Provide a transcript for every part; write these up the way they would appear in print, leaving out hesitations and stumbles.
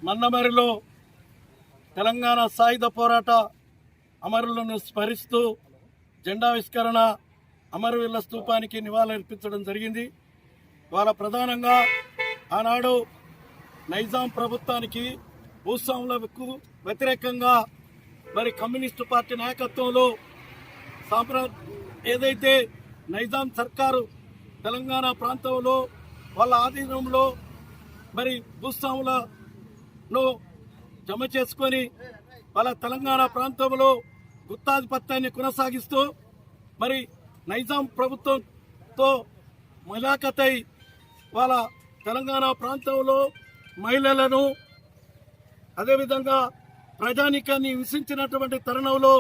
మన్నమరిలో తెలంగాణ సాయుధ పోరాట అమరులను స్మరిస్తూ జెండావిష్కరణ అమరవీరుల స్తూపానికి నివాళులర్పించడం జరిగింది. వాళ్ళ ప్రధానంగా ఆనాడు నైజాం ప్రభుత్వానికి భూస్వాములకు వ్యతిరేకంగా మరి కమ్యూనిస్టు పార్టీ నాయకత్వంలో ఏదైతే నైజాం సర్కారు తెలంగాణ ప్రాంతంలో వాళ్ళ ఆధీనంలో మరి భూస్వాములను జమ చేసుకొని వాళ్ళ తెలంగాణ ప్రాంతంలో గుత్తాధిపత్యాన్ని కొనసాగిస్తూ మరి నైజాం ప్రభుత్వంతో ములాఖతై వాళ్ళ తెలంగాణ ప్రాంతంలో మహిళలను అదేవిధంగా ప్రజానీకాన్ని హింసించినటువంటి తరుణంలో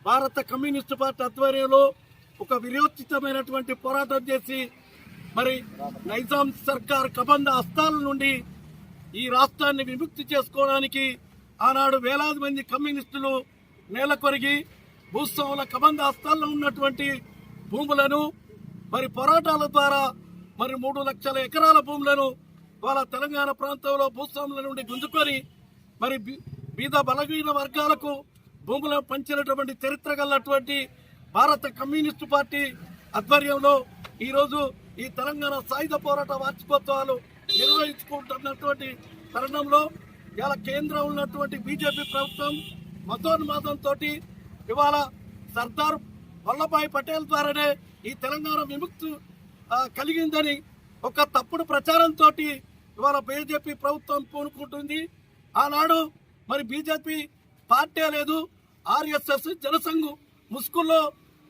భారత కమ్యూనిస్టు పార్టీ ఆధ్వర్యంలో ఒక విరోచితమైనటువంటి పోరాటం చేసి మరి నైజాం సర్కార్ కబంధ హస్తాల నుండి ఈ రాష్ట్రాన్ని విముక్తి చేసుకోవడానికి ఆనాడు వేలాది మంది కమ్యూనిస్టులు నేలకొరిగి భూస్వాముల కబంధ హస్తాల్లో ఉన్నటువంటి భూములను మరి పోరాటాల ద్వారా మరి 3 లక్షల ఎకరాల భూములను వాళ్ళ తెలంగాణ ప్రాంతంలో భూస్వాముల నుండి గుంజుకొని మరి బీద బలహీన వర్గాలకు భూములను పంచినటువంటి చరిత్ర గలటువంటి భారత కమ్యూనిస్టు పార్టీ ఆధ్వర్యంలో ఈరోజు ఈ తెలంగాణ సాయుధ పోరాట వార్షికోత్సవాలు నిర్వహించుకుంటున్నటువంటి తరుణంలో ఇవాళ కేంద్రం ఉన్నటువంటి బీజేపీ ప్రభుత్వం మతోన్మాదంతో ఇవాళ సర్దార్ వల్లభాయ్ పటేల్ ద్వారానే ఈ తెలంగాణ విముక్తి కలిగిందని ఒక తప్పుడు ప్రచారంతో ఇవాళ బీజేపీ ప్రభుత్వం పూనుకుంటుంది. ఆనాడు మరి బీజేపీ పార్టీ లేదు, ఆర్ఎస్ఎస్ జనసంఘ్ ముసుగుల్లో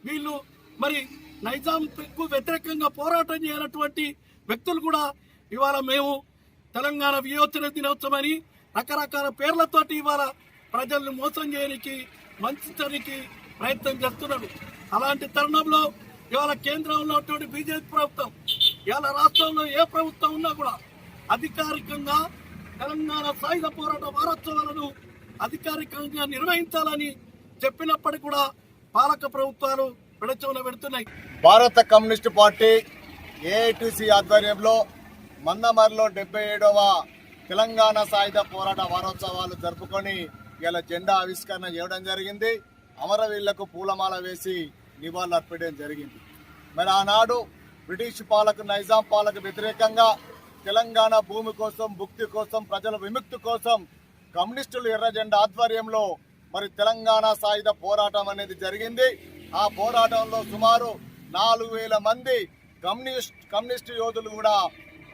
వీళ్ళు మరి నైజాంకు వ్యతిరేకంగా పోరాటం చేయనటువంటి వ్యక్తులు కూడా ఇవాళ మేము తెలంగాణ విమోచన దినోత్సవం అని రకరకాల పేర్లతోటి ఇవాళ ప్రజల్ని మోసం చేయడానికి వంచడానికి ప్రయత్నం చేస్తున్నారు. అలాంటి తరుణంలో ఇవాళ కేంద్రంలో ఉన్నటువంటి బీజేపీ ప్రభుత్వం ఇవాళ రాష్ట్రంలో ఏ ప్రభుత్వం ఉన్నా కూడా అధికారికంగా తెలంగాణ సాయుధ పోరాట వారోత్సవాలను అధికారికంగా నిర్వహించాలని చెప్పినప్పటికీ కూడా పాలక ప్రభుత్వాలు పెడచెవిన పెడుతున్నాయి. భారత కమ్యూనిస్టు పార్టీ ఏఐటీసీ ఆధ్వర్యంలో మన్నమరిలో 77వ తెలంగాణ సాయుధ పోరాట వారోత్సవాలు జరుపుకొని ఇలా జెండా ఆవిష్కరణ చేయడం జరిగింది. అమరవీరులకు పూలమాల వేసి నివాళులు అర్పించడం జరిగింది. మరి ఆనాడు బ్రిటిష్ పాలకు నైజాం పాలకు వ్యతిరేకంగా తెలంగాణ భూమి కోసం, భుక్తి కోసం, ప్రజల విముక్తి కోసం కమ్యూనిస్టులు ఎర్ర జెండా ఆధ్వర్యంలో మరి తెలంగాణ సాయుధ పోరాటం అనేది జరిగింది. ఆ పోరాటంలో సుమారు 4000 మంది కమ్యూనిస్టు యోధులు కూడా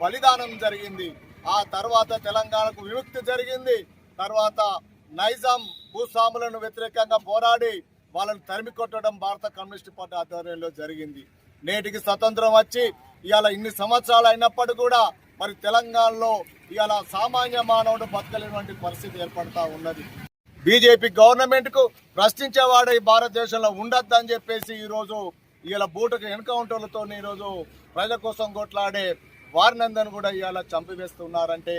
బలిదానం జరిగింది. ఆ తర్వాత తెలంగాణకు విముక్తి జరిగింది. తర్వాత నైజాం భూస్వాములను వ్యతిరేకంగా పోరాడి వాళ్ళని తరిమి కొట్టడం భారత కమ్యూనిస్టు పార్టీ ఆధ్వర్యంలో జరిగింది. నేటికి స్వతంత్రం వచ్చి ఇవాళ ఇన్ని సంవత్సరాలు అయినప్పటికీ కూడా మరి తెలంగాణలో ఇవాళ సామాన్య మానవుడు బతకలేనటువంటి పరిస్థితి ఏర్పడతా ఉన్నది. బీజేపీ గవర్నమెంట్ కు ప్రశ్నించేవాడు ఈ భారతదేశంలో ఉండొద్దని చెప్పేసి ఈరోజు ఇవాళ బూటకు ఎన్కౌంటర్లతో ఈరోజు ప్రజల కోసం కొట్లాడే వారినందరూ కూడా ఇవాళ చంపివేస్తున్నారంటే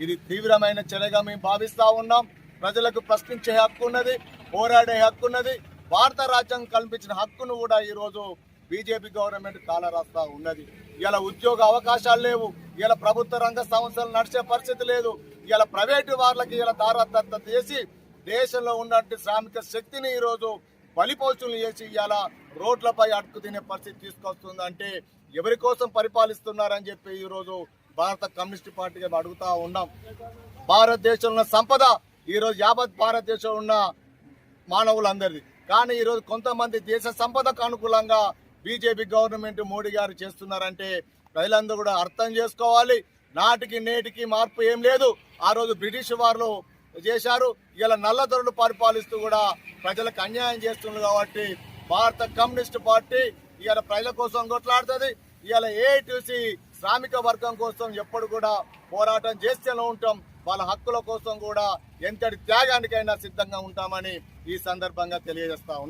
ఇది తీవ్రమైన చర్యగా మేము భావిస్తా ఉన్నాం. ప్రజలకు ప్రశ్నించే హక్కు ఉన్నది, పోరాడే హక్కు ఉన్నది. భారత రాజ్యాంగం కల్పించిన హక్కును కూడా ఈరోజు బీజేపీ గవర్నమెంట్ కాలరాస్తా ఉన్నది. ఇలా ఉద్యోగ అవకాశాలు లేవు, ఇలా ప్రభుత్వ రంగ సంస్థలు నడిచే పరిస్థితి లేదు. ఇలా ప్రైవేటు వాళ్ళకి ఇలా దారాదత్త చేసి దేశంలో ఉన్నటువంటి శ్రామిక శక్తిని ఈరోజు బలిపోచులు చేసి ఇలా రోడ్లపై అడుగు తినే పరిస్థితి తీసుకొస్తుంది. అంటే ఎవరి కోసం పరిపాలిస్తున్నారని చెప్పి ఈరోజు భారత కమ్యూనిస్ట్ పార్టీగా అడుగుతా ఉన్నాం. భారతదేశంలో సంపద ఈరోజు యావత్ భారతదేశంలో ఉన్న మానవులందరిది. కానీ ఈరోజు కొంతమంది దేశ సంపదకు అనుకూలంగా బీజేపీ గవర్నమెంట్ మోడీ గారు చేస్తున్నారంటే ప్రజలందరూ కూడా అర్థం చేసుకోవాలి. నాటికి నేటికి మార్పు ఏం లేదు. ఆ రోజు బ్రిటిష్ వారు చేశారు, ఇలా నల్లదొరలు పరిపాలిస్తూ కూడా ప్రజలకు అన్యాయం చేస్తున్నారు. కాబట్టి భారత కమ్యూనిస్ట్ పార్టీ ఇవాళ ప్రజల కోసం కొట్లాడుతుంది. ఇవాళ ఏఐటీసీ శ్రామిక వర్గం కోసం ఎప్పుడు కూడా పోరాటం చేస్తూనే ఉంటాం. వాళ్ళ హక్కుల కోసం కూడా ఎంతటి త్యాగానికైనా సిద్ధంగా ఉంటామని ఈ సందర్భంగా తెలియజేస్తా ఉన్నా.